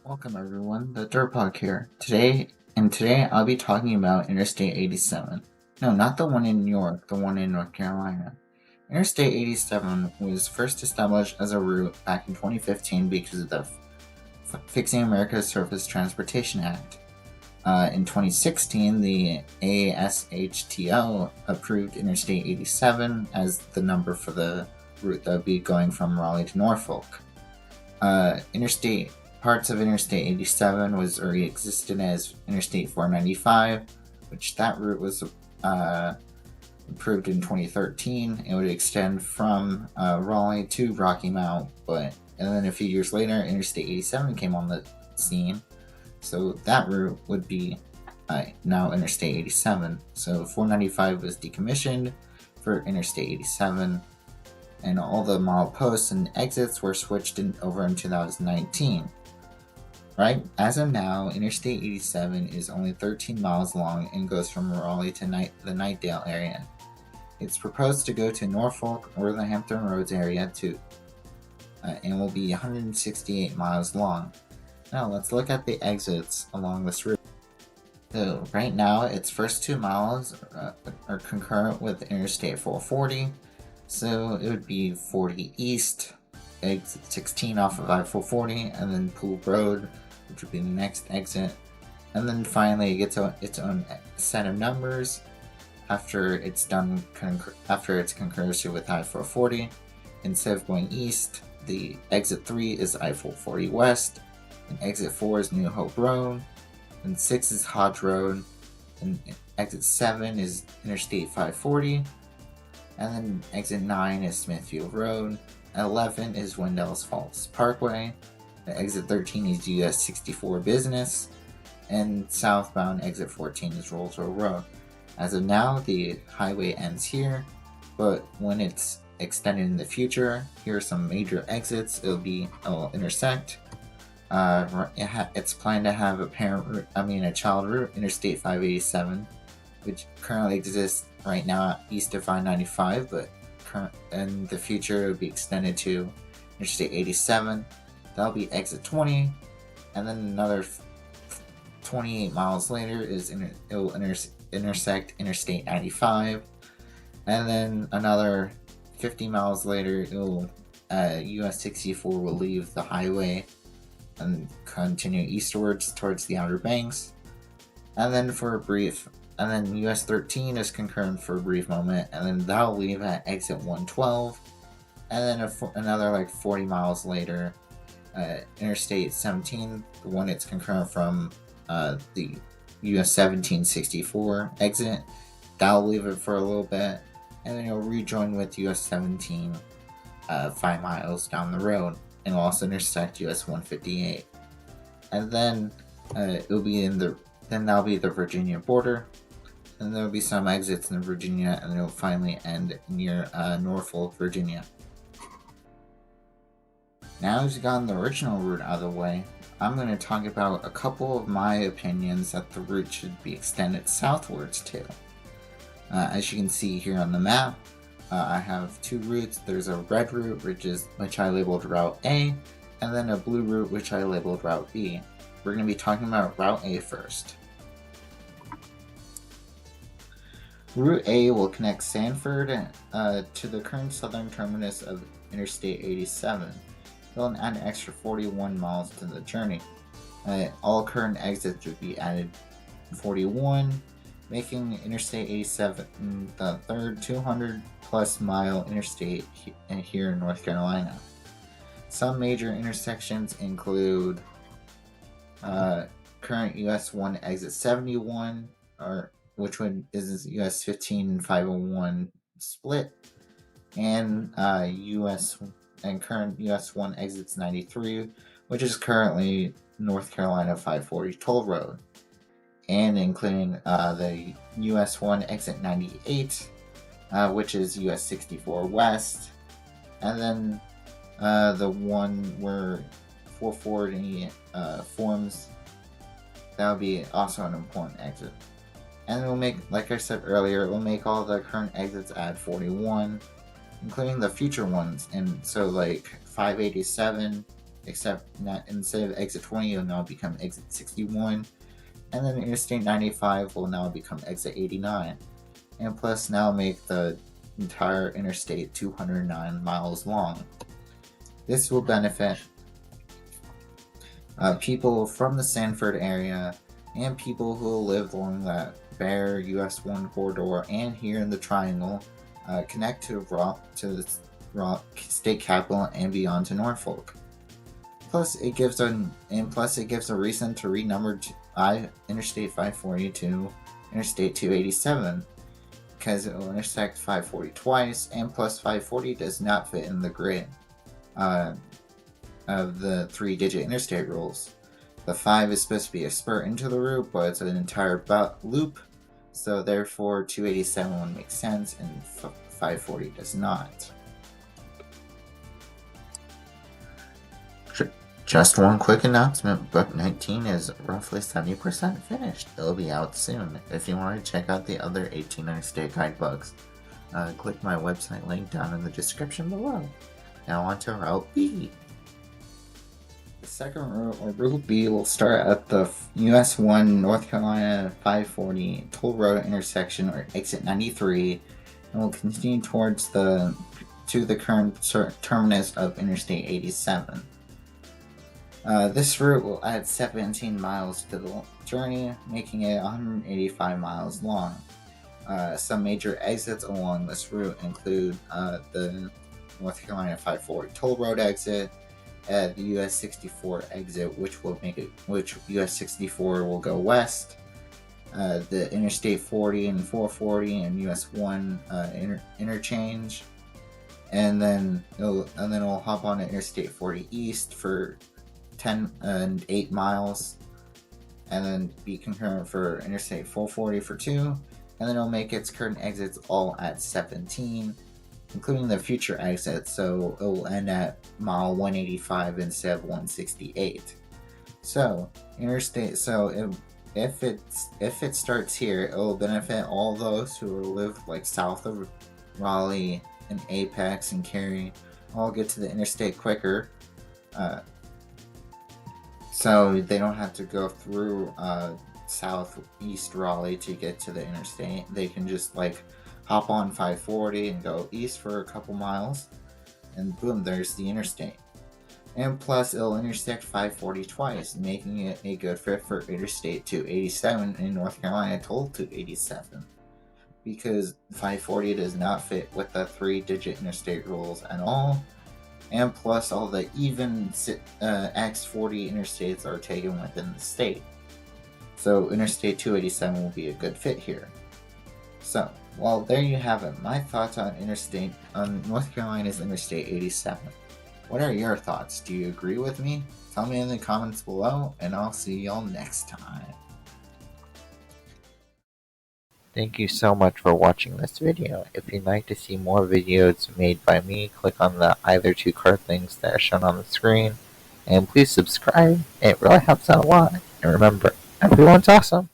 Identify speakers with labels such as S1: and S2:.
S1: Welcome everyone, TheDerpHog here. Today I'll be talking about Interstate 87. No, not the one in New York, the one in North Carolina. Interstate 87 was first established as a route back in 2015 because of the Fixing America's Surface Transportation Act. In 2016, the ASHTO approved Interstate 87 as the number for the route that would be going from Raleigh to Norfolk. Parts of Interstate 87 was already existed as Interstate 495, which that route was approved in 2013. It would extend from Raleigh to Rocky Mount, and then a few years later, Interstate 87 came on the scene, so that route would be now Interstate 87. So 495 was decommissioned for Interstate 87, and all the mile posts and exits were switched over in 2019. Right, as of now, Interstate 87 is only 13 miles long and goes from Raleigh to the Knightdale area. It's proposed to go to Norfolk or the Hampton Roads area too, and will be 168 miles long. Now let's look at the exits along this route. So right now, its first 2 miles are concurrent with Interstate 440, so it would be 40 East, exit 16 off of I-440, and then Pool Road, which would be the next exit, and then finally it gets its own set of numbers after it's done after its concurrency with I-440. Instead of going east, the exit 3 is I-440 West, and exit 4 is New Hope Road, and 6 is Hodge Road, and exit 7 is Interstate 540, and then exit 9 is Smithfield Road, 11 is Wendell's Falls Parkway, exit 13 is US 64 Business, and southbound exit 14 is Rollsville Road. As of now, the highway ends here, but when it's extended in the future, here are some major exits. It'll intersect. It's planned to have a child route, Interstate 587, which currently exists right now east of I-95, but in the future it will be extended to Interstate 87. That'll be exit 20, and then another 28 miles later it will intersect Interstate 95, and then another 50 miles later US 64 will leave the highway and continue eastwards towards the Outer Banks, and then US 13 is concurrent for a brief moment, and then that'll leave at exit 112, and then another 40 miles later, Interstate 17, the one it's concurrent from the US 1764 exit, that'll leave it for a little bit, and then it'll rejoin with US 17 5 miles down the road, and it'll also intersect US 158. And then that'll be the Virginia border, and there'll be some exits in Virginia, and it'll finally end near Norfolk, Virginia. Now as we've gotten the original route out of the way, I'm going to talk about a couple of my opinions that the route should be extended southwards to. As you can see here on the map, I have two routes. There's a red route, which I labeled Route A, and then a blue route, which I labeled Route B. We're going to be talking about Route A first. Route A will connect Sanford to the current southern terminus of Interstate 87. It'll add an extra 41 miles to the journey. All current exits would be added 41, making Interstate 87 the third 200 plus mile interstate here in North Carolina. Some major intersections include current US 1 exit 71, is US 15 and 501 split, and current US 1 exits 93, which is currently North Carolina 540 toll road, and including the US 1 exit 98, which is US 64 West, and then the one where 440 forms, that would be also an important exit. And it will make, like I said earlier, it will make all the current exits add 41, including the future ones, and so 587 except that instead of exit 20, it'll now become exit 61, and then Interstate 95 will now become exit 89, and plus now make the entire interstate 209 miles long. This will benefit people from the Sanford area and people who live along that Bear US 1 corridor and here in the Triangle connect to the state capital and beyond to Norfolk. Plus, it gives a reason to renumber Interstate 540 to Interstate 287 because it will intersect 540 twice, and plus 540 does not fit in the grid of the 3-digit interstate rules. The 5 is supposed to be a spur into the route, but it's an entire loop, so therefore 287 would make sense and 540 does not. Just one quick announcement, Book 19 is roughly 70% finished. It'll be out soon. If you want to check out the other 18 interstate guidebooks, click my website link down in the description below. Now on to Route B. The second route, or Route B, will start at the US 1 North Carolina 540 toll road intersection, or exit 93, and will continue towards to the current terminus of Interstate 87. This route will add 17 miles to the journey, making it 185 miles long. Some major exits along this route include the North Carolina 540 toll road exit, the US 64 exit, which US 64 will go west, the Interstate 40 and 440 and US 1 interchange, and then it'll hop on to Interstate 40 East for 10 and 8 miles, and then be concurrent for Interstate 440 for 2, and then it'll make its current exits all at 17, including the future exits, so it will end at mile 185 instead of 168. So if it starts here, it will benefit all those who live like south of Raleigh and Apex and Cary, all get to the interstate quicker. So they don't have to go through southeast Raleigh to get to the interstate. They can just hop on 540 and go east for a couple miles, and boom, there's the interstate. And plus, it'll intersect 540 twice, making it a good fit for Interstate 287 in North Carolina toll 287. Because 540 does not fit with the 3-digit interstate rules at all. And plus, all the even X40 interstates are taken within the state. So Interstate 287 will be a good fit here. So, well, there you have it. My thoughts on North Carolina's Interstate 87. What are your thoughts? Do you agree with me? Tell me in the comments below, and I'll see y'all next time. Thank you so much for watching this video. If you'd like to see more videos made by me, click on the either 2 card links that are shown on the screen. And please subscribe. It really helps out a lot. And remember, everyone's awesome.